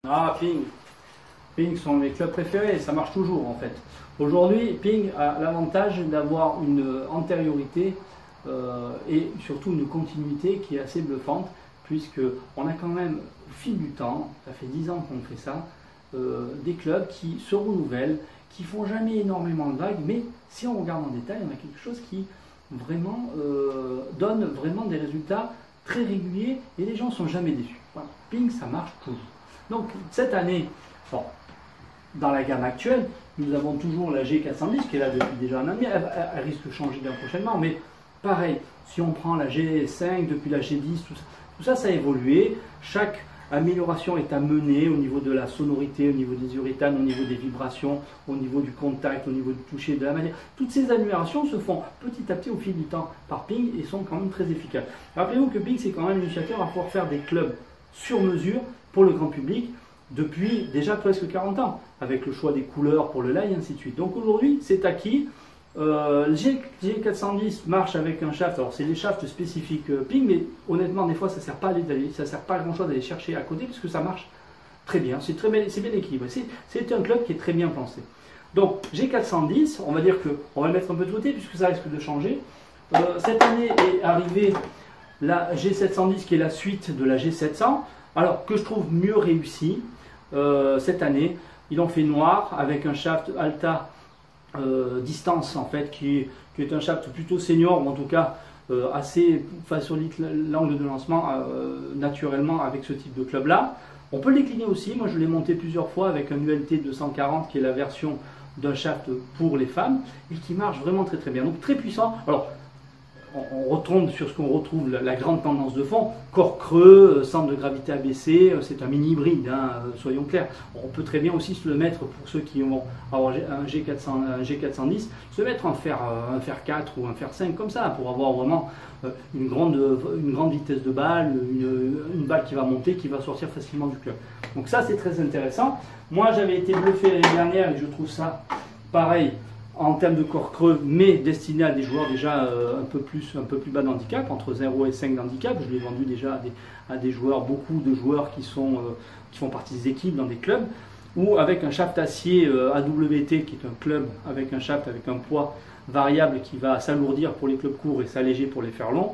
Ah, Ping. Ping sont mes clubs préférés, ça marche toujours en fait. Aujourd'hui, Ping a l'avantage d'avoir une antériorité et surtout une continuité qui est assez bluffante, puisque on a quand même, au fil du temps, ça fait 10 ans qu'on fait ça, des clubs qui se renouvellent, qui font jamais énormément de vagues, mais si on regarde en détail, on a quelque chose qui vraiment donne vraiment des résultats très réguliers et les gens ne sont jamais déçus. Voilà. Ping, ça marche toujours. Donc cette année, bon, dans la gamme actuelle, nous avons toujours la G410 qui est là depuis déjà un an, elle risque de changer prochainement, mais pareil, si on prend la G5 depuis la G10, tout ça, ça a évolué. Chaque amélioration est à mener au niveau de la sonorité, au niveau des urétanes, au niveau des vibrations, au niveau du contact, au niveau du toucher, de la matière. Toutes ces améliorations se font petit à petit au fil du temps par Ping et sont quand même très efficaces. Rappelez-vous que Ping, c'est quand même l'initiateur à pouvoir faire des clubs sur mesure pour le grand public depuis déjà presque 40 ans, avec le choix des couleurs pour le live et ainsi de suite. Donc aujourd'hui, c'est acquis. G410 marche avec un shaft, alors c'est les shafts spécifiques Ping, mais honnêtement des fois ça sert pas à grand chose d'aller chercher à côté parce que ça marche très bien, c'est bien équilibré, c'est un club qui est très bien pensé. Donc G410, on va dire que on va le mettre un peu de côté puisque ça risque de changer. Cette année est arrivée la G710 qui est la suite de la G700, alors que je trouve mieux réussi cette année. Ils ont fait noir avec un shaft Alta distance en fait qui est un shaft plutôt senior ou en tout cas assez facilite l'angle de lancement naturellement avec ce type de club là. On peut le décliner aussi, moi je l'ai monté plusieurs fois avec un ULT 240 qui est la version d'un shaft pour les femmes et qui marche vraiment très très bien, donc très puissant. Alors on retombe sur ce qu'on retrouve, la grande tendance de fond, corps creux, centre de gravité abaissé, c'est un mini hybride, hein, soyons clairs. On peut très bien aussi se le mettre, pour ceux qui vont avoir un G410, se mettre un fer 4 ou un fer 5 comme ça, pour avoir vraiment une grande vitesse de balle, une balle qui va monter, qui va sortir facilement du club. Donc ça c'est très intéressant. Moi j'avais été bluffé l'année dernière et je trouve ça pareil, en termes de corps creux, mais destiné à des joueurs déjà un peu plus bas d'handicap, entre 0 et 5 d'handicap. Je l'ai vendu déjà à des joueurs, beaucoup de joueurs qui font partie des équipes dans des clubs, ou avec un shaft acier AWT, qui est un club avec un shaft avec un poids variable qui va s'alourdir pour les clubs courts et s'alléger pour les fers longs.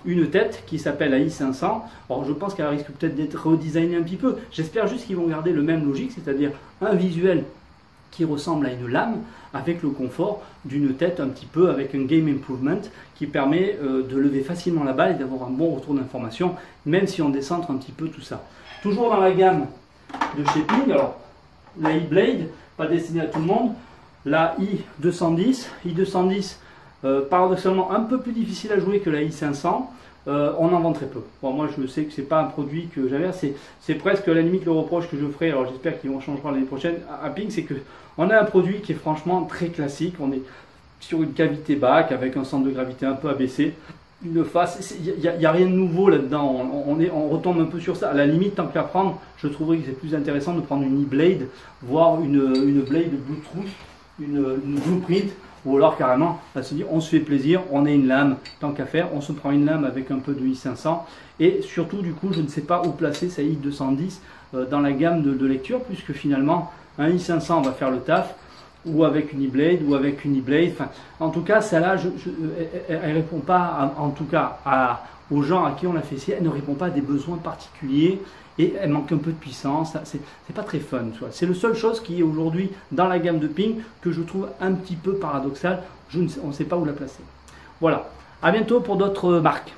Une tête qui s'appelle la I500. Alors je pense qu'elle risque peut-être d'être redesignée un petit peu. J'espère juste qu'ils vont garder le même logique, c'est-à-dire un visuel qui ressemble à une lame avec le confort d'une tête un petit peu avec un game improvement qui permet de lever facilement la balle et d'avoir un bon retour d'information même si on décentre un petit peu tout ça. Toujours dans la gamme de chez Ping, alors la E-Blade, pas destinée à tout le monde, la I210, paradoxalement un peu plus difficile à jouer que la I500. On en vend très peu. Bon, moi je sais que c'est pas un produit que j'avais, c'est presque à la limite le reproche que je ferai, alors j'espère qu'ils vont changer l'année prochaine à Ping, c'est que on a un produit qui est franchement très classique. On est sur une cavité bac avec un centre de gravité un peu abaissé, une face, il n'y a rien de nouveau là-dedans, on retombe un peu sur ça. À la limite, tant qu'à prendre, je trouverais que c'est plus intéressant de prendre une e-blade, voire une blade Bluetooth, une blueprint, ou alors carrément, on se fait plaisir, on a une lame, tant qu'à faire, on se prend une lame avec un peu de i500, et surtout du coup, je ne sais pas où placer sa i210 dans la gamme de lecture, puisque finalement, un i500 va faire le taf, ou avec une e-blade, ou avec une e-blade, enfin, en tout cas, celle-là, elle ne répond pas, en tout cas, aux gens à qui on l'a fait essayer, elle ne répond pas à des besoins particuliers, et elle manque un peu de puissance, c'est pas très fun. C'est la seule chose qui est aujourd'hui dans la gamme de Ping que je trouve un petit peu paradoxale, on ne sait pas où la placer. Voilà, à bientôt pour d'autres marques.